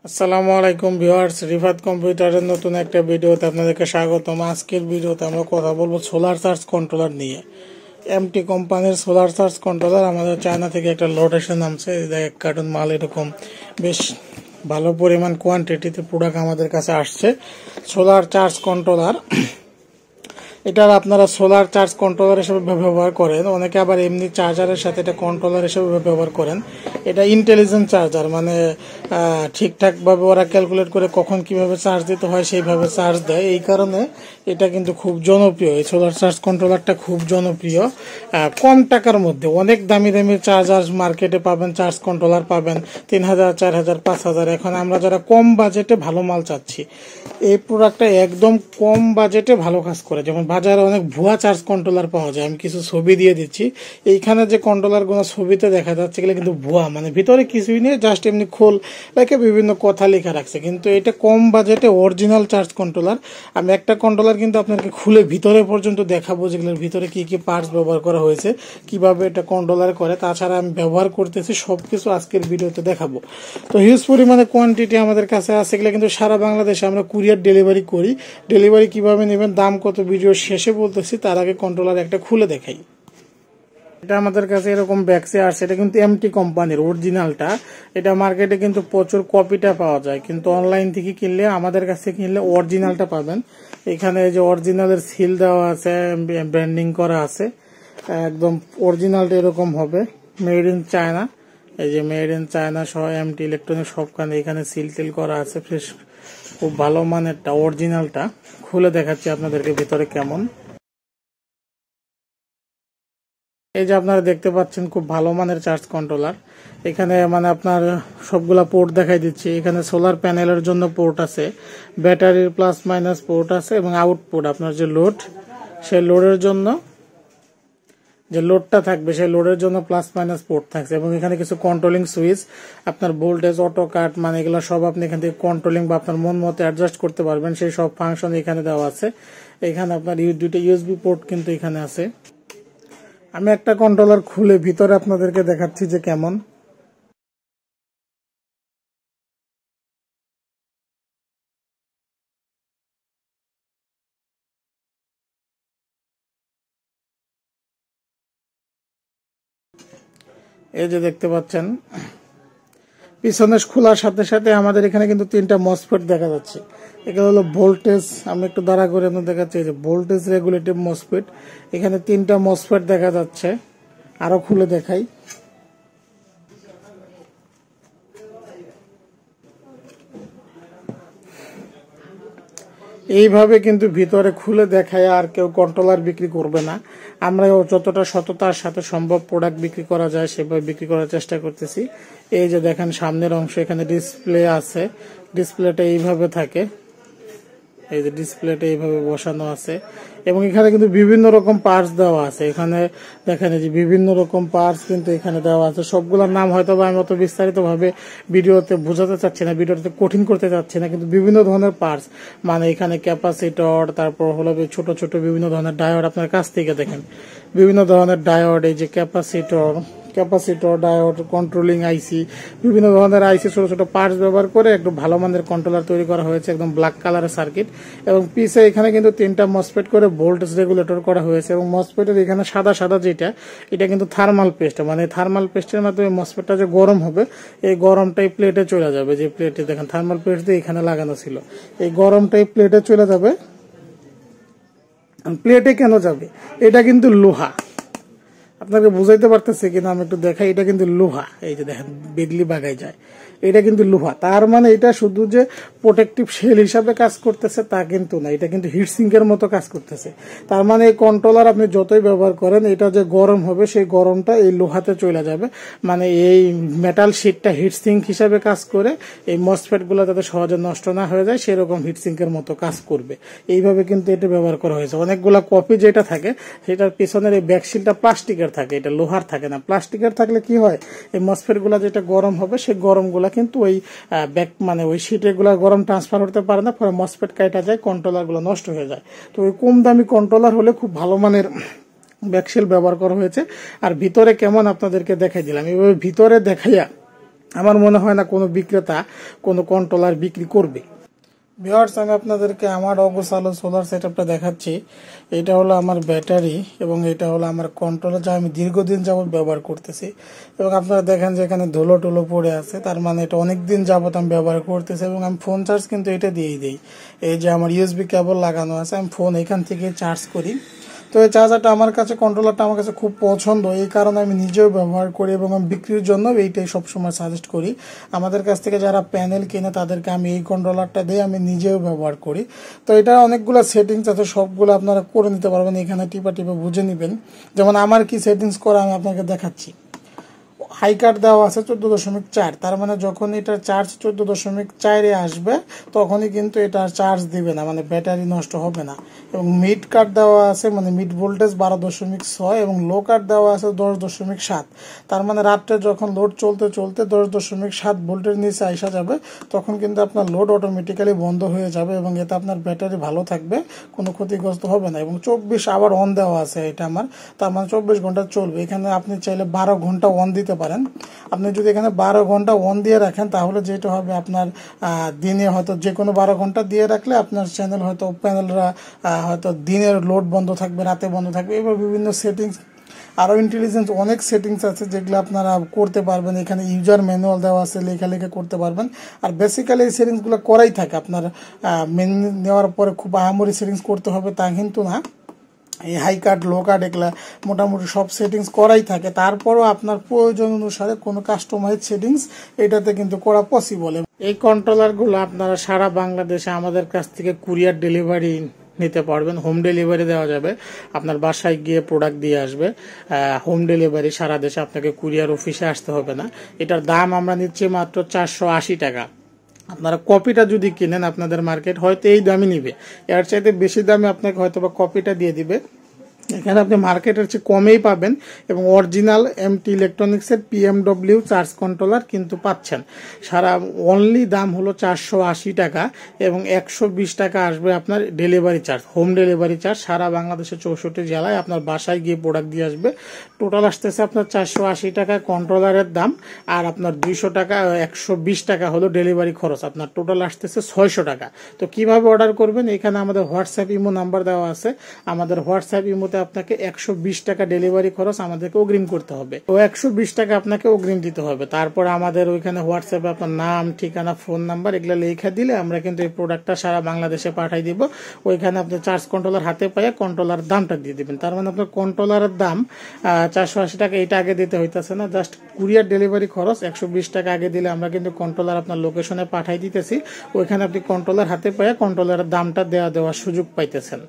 আসসালামু আলাইকুম ভিউয়ার্স, রিফাত কম্পিউটারের নতুন একটা ভিডিওতে আপনাদেরকে স্বাগতম। আজকের ভিডিওতে আমরা কথা বলবো সোলার চার্জ কন্ট্রোলার নিয়ে। এমটি কোম্পানির সোলার চার্জ কন্ট্রোলার আমাদের চায়না থেকে একটা লট এসে নামছে। এক কার্টন মাল এরকম বেশ ভালো পরিমাণ কোয়ান্টিটিতে প্রোডাক্ট আমাদের কাছে আসছে। সোলার চার্জ কন্ট্রোলার, এটা আপনারা সোলার চার্জ কন্ট্রোলার হিসেবে ব্যবহার করেন, অনেকে আবার এমনি চার্জারের সাথে এটা কন্ট্রোলার হিসেবে ব্যবহার করেন। এটা ইন্টেলিজেন্ট চার্জার, মানে ঠিকঠাকভাবে ওরা ক্যালকুলেট করে কখন কিভাবে চার্জ দিতে হয় সেইভাবে চার্জ দেয়। এই কারণে এটা কিন্তু খুব জনপ্রিয়। এই সোলার চার্জ কন্ট্রোলারটা খুব জনপ্রিয়। কম টাকার মধ্যে অনেক দামি দামি চার্জার মার্কেটে পাবেন, চার্জ কন্ট্রোলার পাবেন 3000, 4000, 5000। এখন আমরা যারা কম বাজেটে ভালো মাল চাচ্ছি, এই প্রোডাক্টটা একদম কম বাজেটে ভালো কাজ করে। যেমন বাজারে অনেক ভুয়া চার্জ কন্ট্রোলার পাওয়া যায়, আমি কিছু ছবি দিয়ে দিচ্ছি। এইখানে যে কন্ট্রোলারগুলো ছবিতে দেখা যাচ্ছে এগুলো কিন্তু ভুয়া, মানে ভিতরে কিছুই নেই, জাস্ট এমনি খোল লেখে বিভিন্ন কথা লেখা রাখছে। কিন্তু এটা কম বাজেটে অরিজিনাল চার্জ কন্ট্রোলার। আমি একটা কন্ট্রোলার কিন্তু আপনাকে খুলে ভিতরে পর্যন্ত দেখাবো, যেগুলোর ভিতরে কি কি পার্টস ব্যবহার করা হয়েছে, কিভাবে এটা কন্ট্রোলার করে। তাছাড়া আমি ব্যবহার করতেছি সবকিছু আজকের ভিডিওতে দেখাবো। তো হিউজ পরিমাণে কোয়ান্টিটি আমাদের কাছে আছে, এগুলো কিন্তু সারা বাংলাদেশে আমরা কুরিয়ার ডেলিভারি করি। ডেলিভারি কিভাবে নেবেন, দাম কত, ভিডিও শেষে বলতেছি। তার আগে কন্ট্রোলার একটা খুলে দেখাই। এটা আমাদের কাছে এরকম ব্যাগসে আসছে। এটা কিন্তু এমটি কোম্পানির অরিজিনালটা। এটা মার্কেটে কিন্তু প্রচুর কপিটা পাওয়া যায়, কিন্তু অনলাইন থেকে কিনলে, আমাদের কাছে কিনলে অরিজিনালটা পাবেন। এখানে যে অরিজিনালের সিল দেওয়া আছে, ব্র্যান্ডিং করা আছে, একদম অরিজিনালটা এরকম হবে, মেড ইন চায়না। এই যে মেড ইন চায়না সহ এমটি ইলেকট্রনিক সবখানে এখানে সিল টিল করা আছে। ফ্রেশ, খুব ভালো মানেরটা অরিজিনালটা। খুলে দেখাচ্ছি আপনাদেরকে ভিতরে কেমন। এই যে আপনারা দেখতে পাচ্ছেন খুব ভালো মানের চার্জ কন্ট্রোলার। এখানে মানে আপনার সবগুলা পোর্ট দেখাই দিচ্ছি। এখানে সোলার প্যানেলের জন্য পোর্ট আছে, ব্যাটারির প্লাস মাইনাস পোর্ট আছে, এবং আউটপুট আপনার যে লোড, সেই লোডের জন্য যে লোডটা থাকবে সেই লোডের জন্য প্লাস মাইনাস পোর্ট থাকছে। এবং এখানে কিছু কন্ট্রোলিং সুইচ, আপনার ভোল্টেজ, অটো কাট, মানে এগুলো সব আপনি এখান থেকে কন্ট্রোলিং বা আপনার মন মতো অ্যাডজাস্ট করতে পারবেন। সেই সব ফাংশন এখানে দেওয়া আছে। এখানে আপনার দুইটা ইউএসবি পোর্ট কিন্তু এখানে আছে। আমি একটা কন্ট্রোলার খুলে ভিতরে আপনাদেরকে দেখাচ্ছি যে কেমন। এই যে দেখতে পাচ্ছেন পিছনে খোলার সাথে সাথে আমাদের এখানে কিন্তু 3টা মসফেট দেখা যাচ্ছে। এগুলো হলো ভোল্টেজ, আমি একটু দাঁড়া করে আপনার দেখাচ্ছি। এই যে ভোল্টেজ রেগুলেটিভ মসফেট, এখানে 3টা মসফেট দেখা যাচ্ছে। আরো খুলে দেখাই। এইভাবে কিন্তু ভিতরে খুলে দেখায় আর কেউ কন্ট্রোলার বিক্রি করবে না। আমরা যতটা সততার সাথে সম্ভব প্রোডাক্ট বিক্রি করা যায় সেভাবে বিক্রি করার চেষ্টা করতেছি। এই যে দেখেন সামনের অংশ, এখানে ডিসপ্লে আছে, ডিসপ্লেটা এইভাবে থাকে। এই যে ডিসপ্লেটা এইভাবে বসানো আছে, এবং এখানে কিন্তু বিভিন্ন রকম পার্টস দেওয়া আছে। এখানে দেখেন যে বিভিন্ন রকম পার্টস কিন্তু এখানে দেওয়া আছে। সবগুলোর নাম হয়তো বা আমি অত বিস্তারিত ভাবে ভিডিওতে বোঝাতে চাচ্ছি না, ভিডিওতে কঠিন করতে চাচ্ছি না, কিন্তু বিভিন্ন ধরনের পার্টস, মানে এখানে ক্যাপাসিটর, তারপর হলো ছোট ছোট বিভিন্ন ধরনের ডায়োড। আপনার কাছ থেকে দেখেন বিভিন্ন ধরনের ডায়োড, এই যে ক্যাপাসিটর, ডায়োড, কন্ট্রোলিং আইসি, বিভিন্ন ধরনের আইসি, ছোট ছোট পার্টস ব্যবহার করে একটু ভালো মানের কন্ট্রোলার তৈরি করা হয়েছে, একদম ব্ল্যাক কালারের সার্কিট। এবং পিছে এখানে কিন্তু 3টা মসফেট করে ভোল্টেজ রেগুলেটর করা হয়েছে। এবং মসফেটের এখানে সাদা সাদা যেটা, এটা কিন্তু থার্মাল পেস্ট, মানে থার্মাল পেস্টের মাধ্যমে মসফেটটা যে গরম হবে, এই গরমটাই প্লেটে চলে যাবে। যে প্লেটে দেখেন থার্মাল পেস্ট দিয়ে এখানে লাগানো ছিল, এই গরমটাই প্লেটে চলে যাবে। প্লেটে কেন যাবে? এটা কিন্তু লোহা, আপনাকে বুঝাইতে পারতেছে কিনা আমি একটু দেখাই। এটা কিন্তু লোহা, এই যে দেখেন বিজলি বাগাই যায়, এটা কিন্তু লোহা। তার মানে এটা শুধু যে প্রোটেকটিভ শেল হিসাবে কাজ করতেছে তা কিন্তু না, এটা কিন্তু হিট সিঙ্কের মতো কাজ করতেছে। তার মানে এই কন্ট্রোলার আপনি যতই ব্যবহার করেন, এটা যে গরম হবে সেই গরমটা এই লোহাতে চলে যাবে। মানে এই মেটাল শিটটা হিট সিঙ্ক হিসাবে কাজ করে, এই মসফেট গুলো যাতে সহজে নষ্ট না হয়ে যায় সেরকম হিট সিঙ্কের মতো কাজ করবে। এইভাবে কিন্তু এটা ব্যবহার করা হয়েছে। অনেকগুলা কপি যেটা থাকে সেটার পিছনের এই ব্যাকশিলটা প্লাস্টিকের থাকে, এটা লোহার থাকে না। প্লাস্টিকের থাকলে কি হয়, এই মসফেট গুলা যেটা গরম হবে সেই গরম গুলা কিন্তু ওই ব্যাক মানে ওই শিটের গুলা গরম ট্রান্সফার হতে পারে না, পরে মসফেট কাটা যায়, কন্ট্রোলার গুলো নষ্ট হয়ে যায়। তো ওই কম দামি কন্ট্রোলার হলে খুব ভালো মানের ব্যাকশিল ব্যবহার করা হয়েছে। আর ভিতরে কেমন আপনাদেরকে দেখাই দিলাম, এইভাবে ভিতরে দেখাইয়া আমার মনে হয় না কোনো বিক্রেতা কোনো কন্ট্রোলার বিক্রি করবে। ভিউয়ার্স, আমি আপনাদেরকে আমার অগোছালো সোলার সেটআপটা দেখাচ্ছি। এটা হলো আমার ব্যাটারি এবং এটা হলো আমার কন্ট্রোলার, যা আমি দীর্ঘদিন যাবত ব্যবহার করতেছি। এবং আপনারা দেখেন যে এখানে ধুলো টুলো পড়ে আছে, তার মানে এটা অনেক দিন যাবত আমি ব্যবহার করতেছি। এবং আমি ফোন চার্জ কিন্তু এটা দিয়েই দিই। এই যে আমার ইউএসবি কেবল লাগানো আছে, আমি ফোন এখান থেকে চার্জ করি। তো এই চার্জারটা আমার কাছে, কন্ট্রোলারটা আমার কাছে খুব পছন্দ, এই কারণে আমি নিজেও ব্যবহার করি এবং আমি বিক্রির জন্য এইটাই সবসময় সাজেস্ট করি। আমাদের কাছ থেকে যারা প্যানেল কিনে তাদেরকে আমি এই কন্ট্রোলারটা দিয়ে আমি নিজেও ব্যবহার করি। তো এটা অনেকগুলো সেটিংস আছে, সবগুলো আপনারা করে নিতে পারবেন, এখানে টিপা টিপা বুঝে নেবেন। যেমন আমার কি সেটিংস করা আমি আপনাকে দেখাচ্ছি। হাই কাট দেওয়া আছে 14.4, তার মানে যখন এটা চার্জ 14.4-এ আসবে তখনই কিন্তু এটা চার্জ দিবে না, মানে ব্যাটারি নষ্ট হবে না। এবং মিড কাট দেওয়া আছে, মানে মিড ভোল্টেজ 12.6 এবং লো কাট দেওয়া আছে 10.7। তার মানে রাত্রে যখন লোড চলতে চলতে 10.7 ভোল্টের নিচে আসা যাবে তখন কিন্তু আপনার লোড অটোমেটিক্যালি বন্ধ হয়ে যাবে এবং এতে আপনার ব্যাটারি ভালো থাকবে, কোনো ক্ষতিগ্রস্ত হবে না। এবং 24 আবার অন দেওয়া আছে এটা আমার, তার মানে 24 ঘন্টা চলবে। এখানে আপনি চাইলে 12 ঘন্টা অন দিতে পারেন। আপনি যদি এখানে 12 ঘন্টা অন দিয়ে রাখেন তাহলে যেটা হবে, আপনার দিনে হয়তো যে কোনো 12 ঘন্টা দিয়ে রাখলে আপনার চ্যানেল হয়তো প্যানেলরা হয়তো দিনের লোড বন্ধ থাকবে, রাতে বন্ধ থাকবে। এবার বিভিন্ন সেটিংস, আরও ইন্টেলিজেন্স অনেক সেটিংস আছে যেগুলো আপনারা করতে পারবেন। এখানে ইউজার ম্যানুয়াল দেওয়া আছে, লেখা করতে পারবেন। আর বেসিক্যালি এই সেটিংসগুলো করাই থাকে, আপনার মেনে নেওয়ার পরে খুব আহামরি সেটিংস করতে হবে তা কিন্তু না। এই হাই কাট লো কাট এগুলা মোটামুটি সব সেটিংস করাই থাকে। তারপরও আপনার প্রয়োজন অনুসারে কোনো কাস্টমাইজ সেটিংস এটাতে কিন্তু করা পসিবল। এই কন্ট্রোলারগুলো আপনারা সারা বাংলাদেশে আমাদের কাছ থেকে কুরিয়ার ডেলিভারি নিতে পারবেন, হোম ডেলিভারি দেওয়া যাবে। আপনার বাসায় গিয়ে প্রোডাক্ট দিয়ে আসবে, হোম ডেলিভারি সারা দেশে, আপনাকে কুরিয়ার অফিসে আসতে হবে না। এটার দাম আমরা নিচ্ছি মাত্র 480 টাকা। আপনারা কপিটা যদি কিনেন আপনাদের মার্কেট হয়তো এই দামই নিবে, এর চাইতে বেশি দামে আপনাকে হয়তো বা কপিটা দিয়ে দিবে। এখানে আপনি মার্কেটের চেয়ে কমেই পাবেন এবং অরিজিনাল এমটি ইলেকট্রনিক্সের পিএমডব্লিউ চার্জ কন্ট্রোলার কিন্তু পাচ্ছেন। সারা অনলি দাম হলো 480 টাকা এবং 120 টাকা আসবে আপনার delivery charge, home delivery charge. সারা বাংলাদেশের 64 জেলায় আপনার বাসায় গিয়ে প্রোডাক্ট দিয়ে আসবে। টোটাল আসতেছে আপনার 480 টাকা কন্ট্রোলারের দাম, আর আপনার 200 টাকা 120 টাকা হলো ডেলিভারি খরচ, আপনার টোটাল আসতেছে 600 টাকা। তো কিভাবে অর্ডার করবেন, এখানে আমাদের হোয়াটসঅ্যাপ ইমো নাম্বার দেওয়া আছে। আমাদের হোয়াটসঅ্যাপ ইমোতে আপনাকে 120 টাকা ডেলিভারি খরচ আমাদেরকে অগ্রিম করতে হবে, তো 120 টাকা আপনাকে অগ্রিম দিতে হবে। তারপর আমাদের ওইখানে হোয়াটসঅ্যাপে আপনার নাম, ঠিকানা, ফোন নাম্বার এগুলো লেখা দিলে আমরা কিন্তু এই প্রোডাক্টটা সারা বাংলাদেশে পাঠাই দিব। ওইখানে আপনি চার্জ কন্ট্রোলার হাতে পাইয়া কন্ট্রোলার দামটা দিয়ে দিবেন। তার মানে আপনার কন্ট্রোলারের দাম 480 টাকা, এটা আগে দিতে হইতেছে না, জাস্ট কুরিয়ার ডেলিভারি খরচ 120 টাকা আগে দিলে আমরা কিন্তু কন্ট্রোলার আপনার লোকেশনে পাঠাই দিতেছি। ওইখানে আপনি কন্ট্রোলার হাতে পাইয়া কন্ট্রোলারের দামটা দেওয়ার সুযোগ পাইতেছেন।